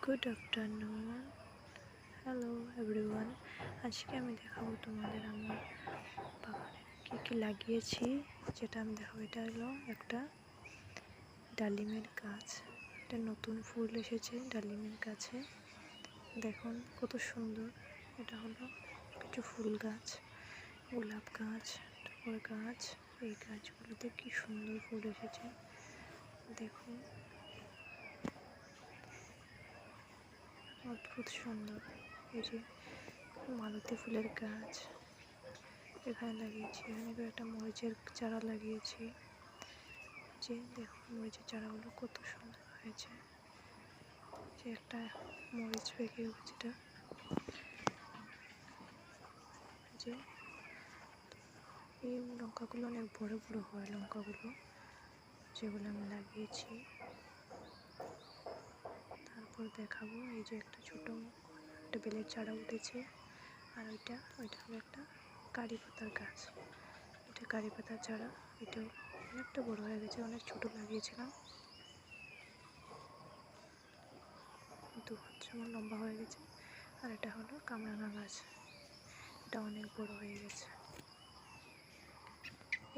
Good afternoon, hello everyone. আজকে আমি দেখাবো তোমাদের আমার বাগানে কী লাগিয়েছি। যেটা আমি দেখাবো, এটা হলো একটা ডালিমের গাছ। এটা নতুন ফুল এসেছে ডালিমের গাছে, দেখুন কত সুন্দর। এটা হলো কিছু ফুল গাছ, গোলাপ গাছ, টগর গাছ। এই গাছগুলোতে কি সুন্দর ফুল এসেছে দেখুন, অদ্ভুত সুন্দর। এই যে মালতী ফুলের গাছ এখানে লাগিয়েছি, এখানে একটা মরিচের চারা লাগিয়েছি। যে দেখুন মরিচের চারাগুলো কত সুন্দর হয়েছে, যে একটা মরিচ পেকে উঠেছে। যে এই লঙ্কাগুলো অনেক বড় বড় হয়, লঙ্কাগুলো যেগুলো আমি লাগিয়েছি। তারপর দেখাবো, এই যে একটা ছোট একটা বেলের চারা উঠেছে, আর ওইটা হলো একটা কারি পাতার গাছ। এটা কারি পাতার চারা, এটাও অনেকটা বড় হয়ে গেছে, অনেক ছোট লাগিয়েছিলাম, 2 হাত সমান লম্বা হয়ে গেছে। আর এটা হলো কামরাঙা গাছ, এটা অনেক বড় হয়ে গেছে।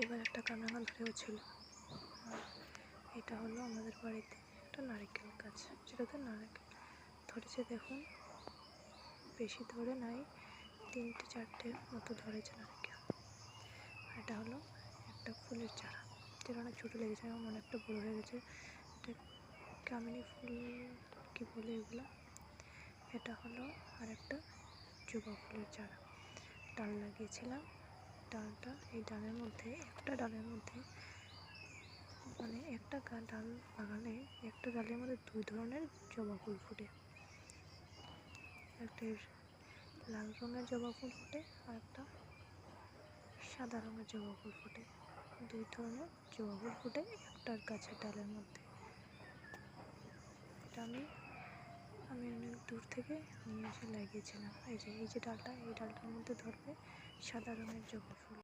এবার একটা কামরাঙা ধরেও ছিল। এটা হলো আমাদের বাড়িতে একটা নারকেল গাছ, যেটাতে নারকেল ধরেছে দেখুন, বেশি ধরে নাই, 3-4টে মতো ধরেছে নারকেল। এটা হলো একটা ফুলের চারা, যেটা অনেক ছোটো লেগেছে, এবং অনেকটা বড়ো হয়ে গেছে। এটা কামিনী ফুল কি বলে এগুলো। এটা হলো আর একটা জবা ফুলের চারা, ডাল লাগিয়েছিলাম। ডালটা এই ডালের মধ্যে, একটা ডালের মধ্যে মানে একটা ডাল লাগালে একটা ডালের মধ্যে 2 ধরনের জবা ফুল ফুটে। একটা লাল রঙের জবা ফুল ফুটে, আর একটা সাদা রঙের জবা ফুল ফুটে। 2 ধরনের জবা ফুল ফুটে একটা গাছের ডালের মধ্যে। এটা আমি অনেক দূর থেকে নিয়ে এসে লাগিয়েছিলাম। এই যে ডালটা, এই ডালটার মধ্যে ধরবে সাদা রঙের জবা ফুল।